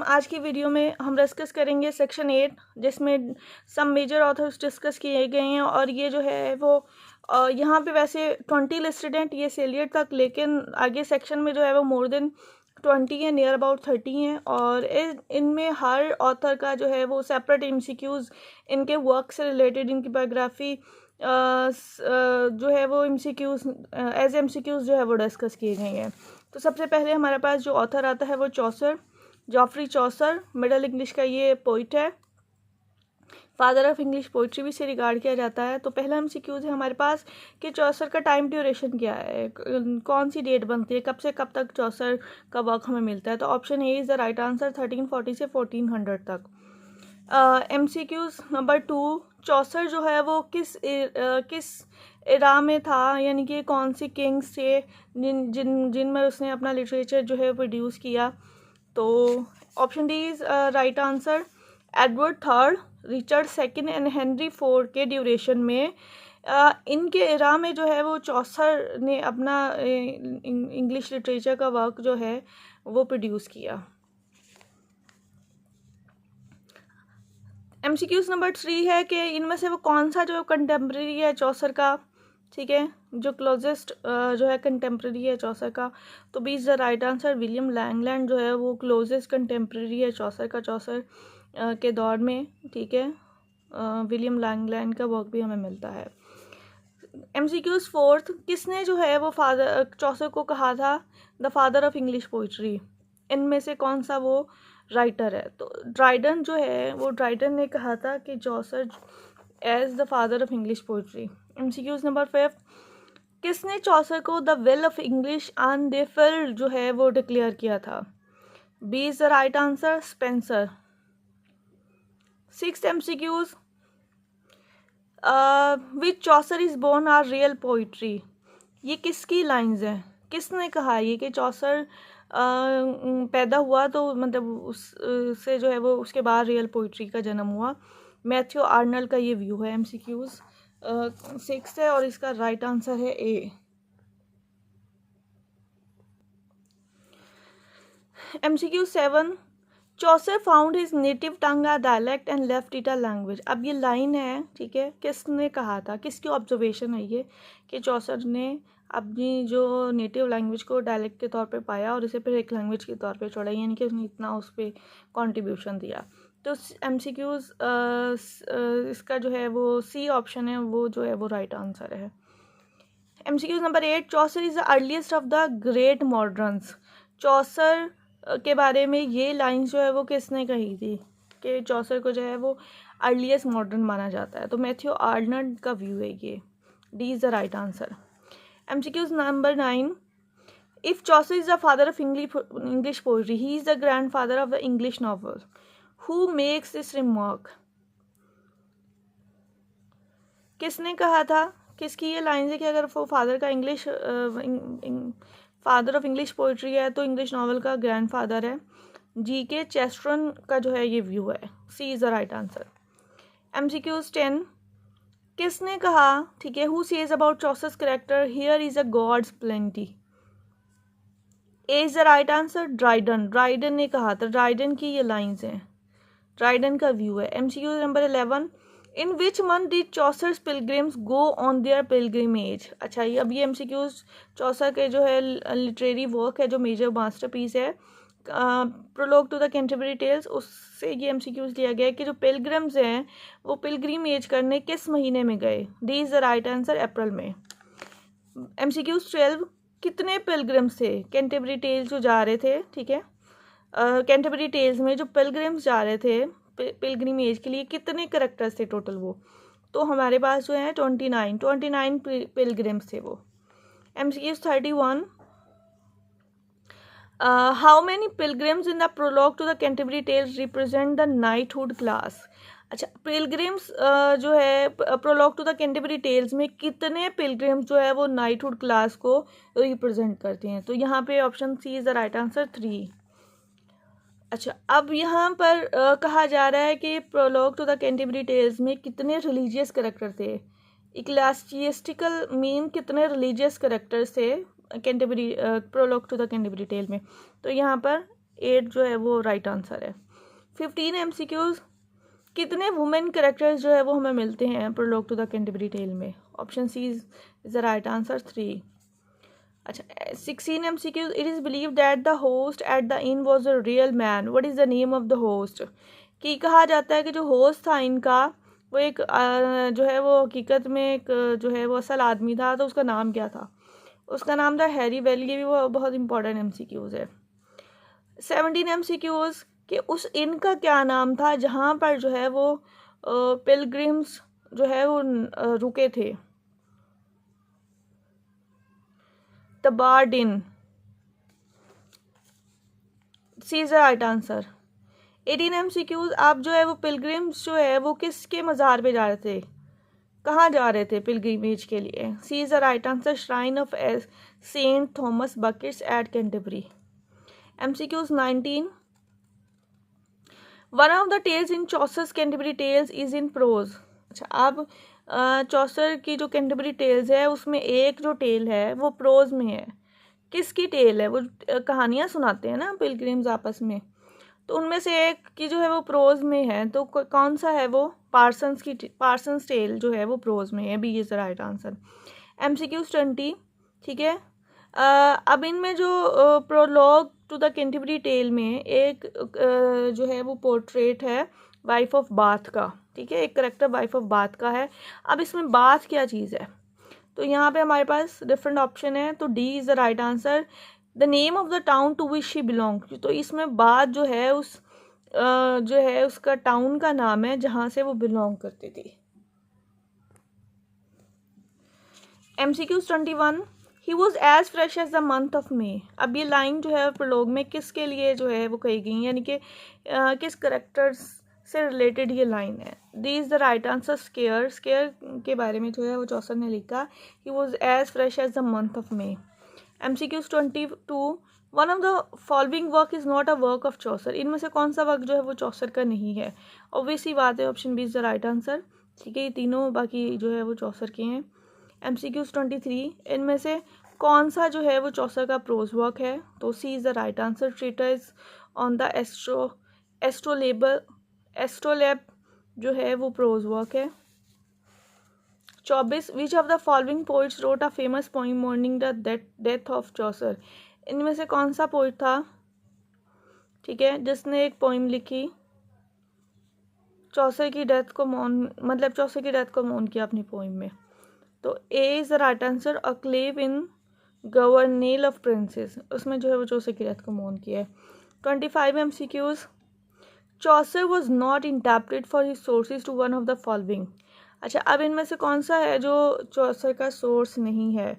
आज की वीडियो में हम डिस्कस करेंगे सेक्शन 8 जिसमें सम मेजर ऑथर्स डिस्कस किए गए हैं। और ये जो है वो यहाँ पे वैसे 20 लिस्टेड हैं टी एस एलियट तक, लेकिन आगे सेक्शन में जो है वो मोर देन 20 है, नियर अबाउट 30 हैं। और इनमें हर ऑथर का जो है वो सेपरेट एमसीक्यूज़ इनके वर्क से रिलेटेड, इनकी बायोग्राफी जो है वो एमसीक्यूज़ एज एमसीक्यूज़ जो है वो डिस्कस किए गए हैं। तो सबसे पहले हमारे पास जो ऑथर आता है वो चौसर, जॉफ्री चौसर। मिडल इंग्लिश का ये पोइट है, फादर ऑफ इंग्लिश पोइट्री भी से रिगार्ड किया जाता है। तो पहला एमसीक्यूज़ है हमारे पास कि चौसर का टाइम ड्यूरेशन क्या है, कौन सी डेट बनती है, कब से कब तक चौसर का वर्क हमें मिलता है। तो option A is the right answer, 1340 से 1400 तक। एमसीक्यूज़ नंबर 2, चौसर जो है वो किस इरा में था, यानी कि कौन सी किंग्स थे जिनमें उसने अपना लिटरेचर जो है प्रोड्यूस किया। तो option D is right answer. Edward third, Richard second and Henry fourth के ड्यूरेशन में इनके इरा में जो है वो चौसर ने अपना इंग्लिश लिटरेचर का वर्क जो है वो प्रोड्यूस किया। एमसीक्यूज़ नंबर 3 है कि इनमें से वो कौन सा जो कंटेम्प्रेरी है चौसर का, ठीक है, जो क्लोजेस्ट जो है कंटेम्प्रेरी है चौसर का। तो B is the right answer. William Langland जो है वो क्लोजेस्ट कंटेम्प्रेरी है चौसर का, चौसर के दौर में, ठीक है। विलियम लैंगलैंड का वर्क भी हमें मिलता है। एमसीक्यूज़ 4, किसने जो है वो चौसर को कहा था the father of English poetry, इनमें से कौन सा वो राइटर है। तो ड्राइडन जो है वो ड्राइडन ने कहा था कि Chaucer as the father of English poetry. MCQs number 5, किसने चौसर को the well of English undefiled जो है वो डिक्लेयर किया था। B is the right answer, Spenser. 6th MCQs, which Chaucer is born are real poetry, ये किसकी lines हैं, किसने कहा ये कि चौसर पैदा हुआ तो मतलब उससे जो है वो उसके बाद रियल पोइट्री का जन्म हुआ। मैथ्यू आर्नल्ड का ये व्यू है। एमसीक्यूज़ 6 है और इसका राइट आंसर है A. MCQ 7, Chaucer found his native tongue a dialect and left it a language. अब ये लाइन है, ठीक है, किसने कहा था, किसकी ऑब्जर्वेशन है ये कि चौसर ने अपनी जो नेटिव लैंग्वेज को डायलेक्ट के तौर पे पाया और इसे फिर एक लैंग्वेज के तौर पे छोड़ा, यानी कि उसने इतना उस पर कॉन्ट्रीब्यूशन दिया। तो एमसीक्यूज़ इसका जो है वो सी ऑप्शन है, वो जो है वो राइट आंसर है। MCQs number 8, Chaucer is the earliest of the great moderns. Chaucer के बारे में ये लाइन जो है वो किसने कही थी कि चौसर को जो है वो अर्लीस्ट मॉडर्न माना जाता है। तो मैथ्यू आर्नल्ड का व्यू है ये, D is the right answer. MCQs number 9, if Chaucer is the father of English poetry, he is the grand father of the English novel, who makes this remark. किसने कहा था, किसकी ये line है कि अगर वो फादर का फादर ऑफ इंग्लिश पोइट्री है तो इंग्लिश नॉवल का ग्रैंड फादर है। जी.के. चेस्टरन का जो है ये व्यू है, C is the right answer. MCQs 10, किसने कहा, ठीक है, who says about Chaucer's character here is a God's plenty. A is the right answer, Dryden. Dryden ने कहा था, ड्राइडन की ये लाइन्स हैं, ड्राइडन का व्यू है। MCQs number 11, in which month did Chaucer's pilgrims go on their pilgrimage. अच्छा, ये अब ये एमसीक्यूज़ चौसर के जो है लिटरेरी वर्क है, जो मेजर मास्टरपीस है, prologue to the Canterbury Tales, उससे ये एमसीक्यूज़ लिया गया है कि जो पिलग्रिम्स हैं वो पिलग्रिमेज करने किस महीने में गए। D is the right answer, April में। एमसीक्यूज़ 12, कितने पिलग्रिम्स थे कैंटरबरी टेल्स जो जा रहे थे, ठीक है, कैंटरबरी टेल्स में जो पिलग्रिम्स जा रहे थे पिलग्रिमेज के लिए, कितने करेक्टर्स थे टोटल वो। तो हमारे पास जो है 29 पिलग्रिम्स थे वो। MCQs 31, how many pilgrims in the prologue to the Canterbury Tales represent the knighthood class. अच्छा, पिलग्रिम्स जो है prologue to the Canterbury Tales में कितने पिलग्रिम्स जो है वो नाइटहुड क्लास को रिप्रेजेंट करते हैं। तो यहाँ पे option C is the right answer, 3। अच्छा, अब यहाँ पर कहा जा रहा है कि prologue to the Canterbury Tales में कितने रिलीजियस कैरेक्टर थे, इक्लेसियास्टिकल मीन कितने रिलीजियस कैरेक्टर्स थे Canterbury prologue to the Canterbury tale में। तो यहाँ पर 8 जो है वो राइट आंसर है। 15 MCQs, कितने वुमेन कैरेक्टर्स जो है वो हमें मिलते हैं prologue to the Canterbury tale में? Option C is the right answer 3। अच्छा 16 MCQs, it is believe that the host at the inn was a real man, what is the name of the host? कि कहा जाता है कि जो host था इनका वो एक जो है वो हकीकत में एक जो है वो असल आदमी था, तो उसका नाम क्या था? उसका नाम था हैरी वेल। ये भी वो बहुत इंपॉर्टेंट MCQs है। 17 MCQs, कि उस इन का क्या नाम था जहाँ पर जो है वो पिलग्रिम्स जो है वो रुके थे? The bard inn, C is the right answer. 18 MCQs, आप जो है वो पिलग्रिम्स जो है वो किसके मज़ार पे जा रहे थे? कहाँ जा रहे थे पिलग्रिमेज के लिए? C is the right answer, shrine of Saint Thomas Becket's at Canterbury. MCQs 19, one of the tales in Chaucer's Canterbury tales is in prose. अच्छा अब चौसर की जो कैंटरबरी टेल्स है उसमें एक जो टेल है वो प्रोज में है। किसकी टेल है? वो कहानियाँ सुनाते हैं ना पिलग्रिम्स आपस में, तो उनमें से एक की जो है वो प्रोज में है, तो कौन सा है वो? पार्सन्स टेल जो है वो प्रोज में है। B is the right answer. MCQs 20, ठीक है। अब इनमें जो prologue to the Canterbury tale में एक जो है वो पोर्ट्रेट है वाइफ ऑफ बाथ का, ठीक है, एक करेक्टर वाइफ ऑफ बाथ का है। अब इसमें बाथ क्या चीज़ है? तो यहाँ पे हमारे पास डिफरेंट ऑप्शन है, तो D is the right answer. The name of the town to which she belong, तो इसमें बात जो है उस जो है उसका टाउन का नाम है जहाँ से वो बिलोंग करती थी। MCQs 21, he was as fresh as the month of May. अब ये लाइन जो है प्रोलॉग में किसके लिए जो है वो कही गई, यानी कि किस करेक्टर्स से रिलेटेड ये लाइन है? D is the right answer, Squire. Squire के बारे में जो है वो चौसर ने लिखा, he was as fresh as the month of May. MCQs 22, one of the following work is not a work of Chaucer, इनमें से कौन सा वर्क जो है वो चौसर का नहीं है? ऑब्वियसली बात है, option B is the right answer, ठीक है। ये तीनों बाकी जो है वो चौसर के हैं। MCQs 23, इनमें से कौन सा जो है वो चौसर का प्रोज वर्क है? तो C is the right answer, treatise on the astrolabe जो है वो प्रोज वर्क है। 24, which of the following poets wrote a famous poem mourning the death of Chaucer, इनमें से कौन सा पोइट था, ठीक है, जिसने एक पोइम लिखी चौसर की डेथ को मतलब चौसर की डेथ को मौन किया अपनी पोइम में? तो A is the right answer, Occleve in governail of princes, उसमें जो है वो चौसर की डेथ को मौन किया है। 25 MCQs, Chaucer was not interpreted for his sources to one of the following. अच्छा अब इनमें से कौन सा है जो चौसर का सोर्स नहीं है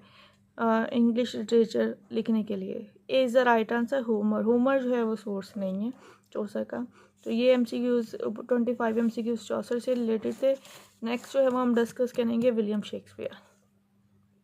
इंग्लिश लिटरेचर लिखने के लिए? ए is the right answer, Homer. Homer जो है वो सोर्स नहीं है चौसर का। तो ये MCQs 25 MCQs चौसर से रिलेटेड थे। नेक्स्ट जो है वो हम डिस्कस करेंगे विलियम शेक्सपियर।